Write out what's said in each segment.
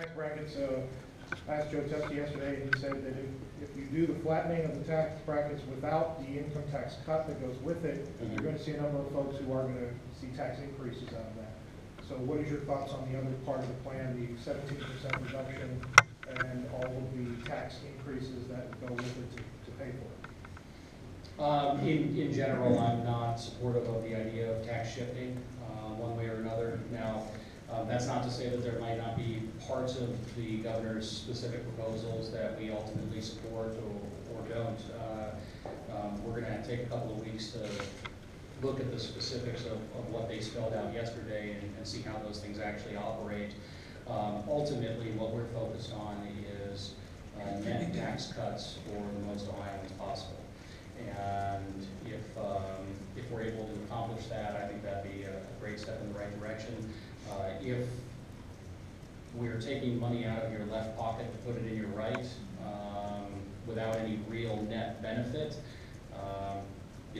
Tax brackets, I asked Joe Teskey yesterday, and he said that if you do the flattening of the tax brackets without the income tax cut that goes with it, you're going to see a number of folks who are going to see tax increases out of that. So what is your thoughts on the other part of the plan, the 17% reduction and all of the tax increases that go with it to pay for it? In general, I'm not supportive of the idea of tax shifting one way or another. Now, that's not to say that there might not be parts of the governor's specific proposals that we ultimately support or don't. We're going to take a couple of weeks to look at the specifics of what they spelled out yesterday and see how those things actually operate. Ultimately, what we're focused on is net tax cuts for the most Ohioans possible. And if we're able to accomplish that, I think that'd be a great step in the right direction. If we're taking money out of your left pocket to put it in your right without any real net benefit,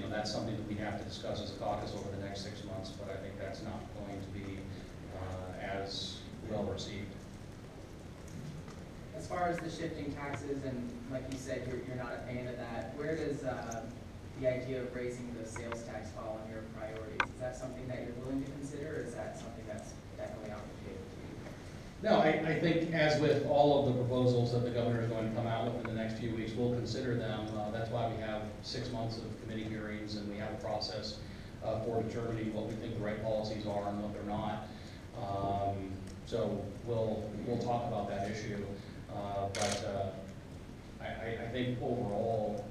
that's something that we have to discuss as a caucus over the next 6 months, but I think that's not going to be as well received. As far as the shifting taxes, and like you said, you're not a fan of that, where does the idea of raising the sales tax fall on your priorities? Is that something that you're willing to consider, or is that something that's definitely on the table to you? No, I think as with all of the proposals that the governor is going to come out with in the next few weeks, we'll consider them. That's why we have 6 months of committee hearings, and we have a process for determining what we think the right policies are and what they're not. So we'll talk about that issue. But I think overall,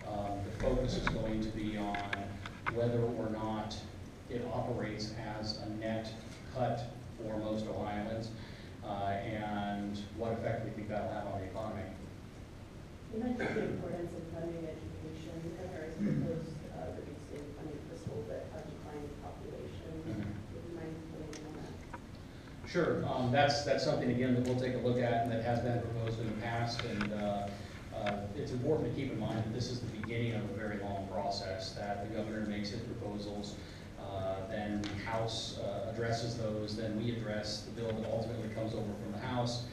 the focus is going to be on whether or not it operates as a net cut for most Ohioans, and what effect we think that'll have on the economy. You mentioned the importance of funding education. The governor has proposed reducing funding for schools that have declining population. Would you mind putting in on that? Sure. That's something, again, that we'll take a look at and that has been proposed in the past. And it's important to keep in mind that this is the beginning of a very long process, that the governor makes his proposals, then the House addresses those, then we address the bill that ultimately comes over from the House.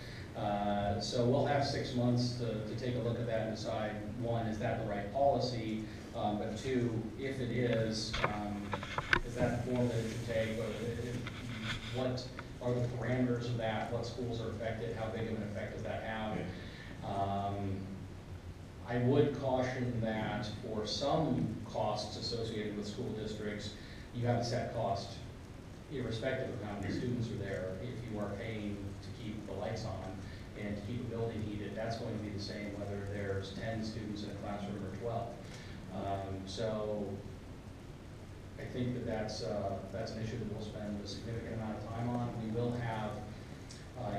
So we'll have 6 months to take a look at that and decide, one, is that the right policy? But two, if it is that the form that it should take? What are the parameters of that? What schools are affected? How big of an effect does that have? I would caution that for some costs associated with school districts, you have a set cost, irrespective of how many students are there. If you are paying to keep the lights on and to keep a building heated, that's going to be the same whether there's 10 students in a classroom or 12. So I think that's an issue that we'll spend a significant amount of time on. We will have,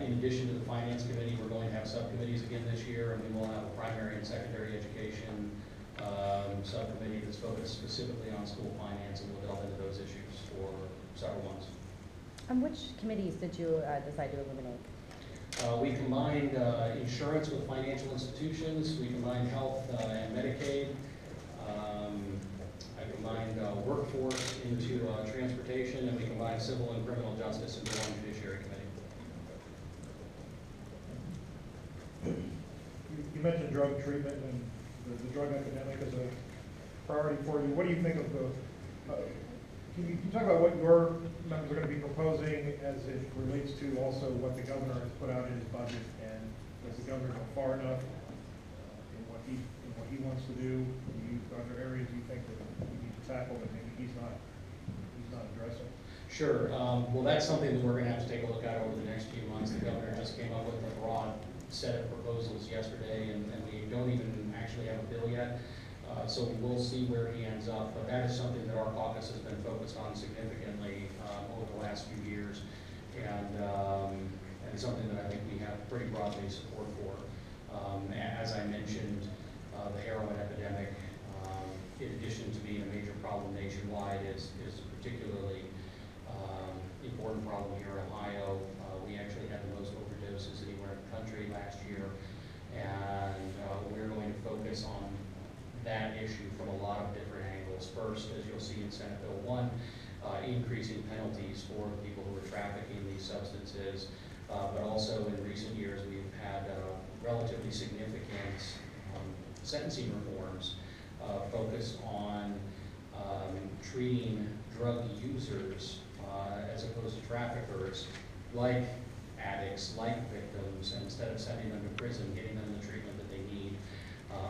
in addition to the Finance Committee, we're going to have subcommittees again this year, and we will have a primary and secondary education subcommittee that's focused specifically on school finance, and we'll delve into those issues for several months. And which committees did you decide to eliminate? We combined insurance with financial institutions. We combined health and Medicaid. I combined workforce into transportation, and we combined civil and criminal justice into one judiciary committee. You mentioned drug treatment and the drug epidemic as a priority for you. What do you think of the, can you talk about what your members are going to be proposing as it relates to also what the governor has put out in his budget, and does the governor go far enough in what he wants to do? Are there areas you think that we need to tackle that maybe he's not addressing? Sure. Well, that's something that we're going to have to take a look at over the next few months. The governor just came up with a broad set of proposals yesterday, and we don't even actually have a bill yet. So we'll see where he ends up. But that is something that our caucus has been focused on significantly over the last few years, and something that I think we have pretty broadly support for. As I mentioned, the heroin epidemic, in addition to being a major problem nationwide, is a particularly important problem here in Ohio. We actually had the most overdoses anywhere in the country last year, and we're going to focus on that issue from a lot of different angles. First, as you'll see in Senate Bill 1, increasing penalties for people who are trafficking these substances, but also in recent relatively significant sentencing reforms focused on treating drug users as opposed to traffickers like addicts, like victims, and instead of sending them to prison, getting them the treatment that they need.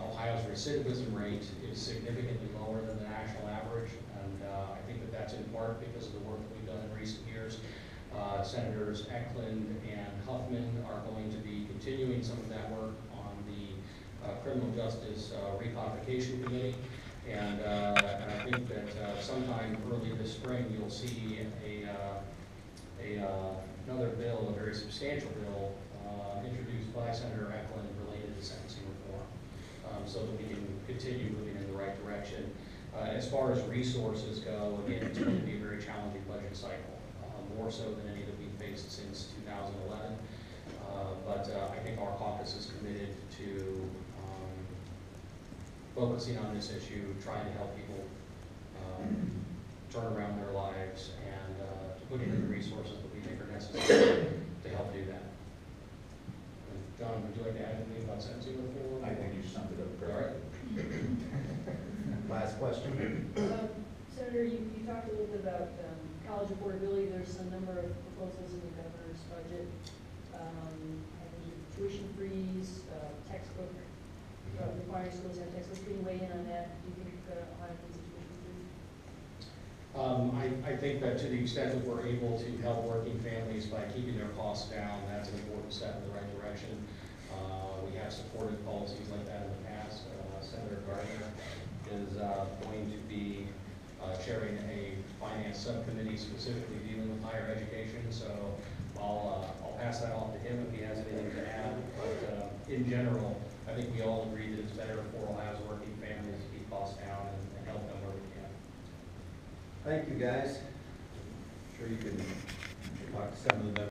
Ohio's recidivism rate is significantly lower than the national average, and I think that that's in part because of the work that we've done in recent years. Senators Eklund and Huffman are going to be continuing some of that work on the Criminal Justice Recodification Committee, and I think that sometime early this spring you'll see another bill, a very substantial bill, introduced by Senator Eklund related to sentencing reform, so that we can continue moving in the right direction. As far as resources go, again, it's going to be a very challenging budget cycle, more so than any that we've faced since 2011. But I think our caucus is committed to focusing on this issue, trying to help people turn around their lives, and putting in the resources that we think are necessary to help do that. And John, would you like to add anything about sentencing reform? I think you summed it up All right. Last question. Senator, you talked a little bit about college affordability. There's a number of proposals in the governor's budget. I think tuition freeze, textbook, requiring schools to have textbooks. Can you weigh in on that? Do you think Ohio needs a tuition freeze? I think that to the extent that we're able to help working families by keeping their costs down, that's an important step in the right direction. We have supported policies like that in the past. Senator Gardner is going to be chairing a finance subcommittee specifically dealing with higher education, so I'll pass that off to him if he has anything to add. But in general, I think we all agree that it's better for Ohio's working families to keep costs down and help them where we can. Thank you, guys. I'm sure you can talk to some of the members.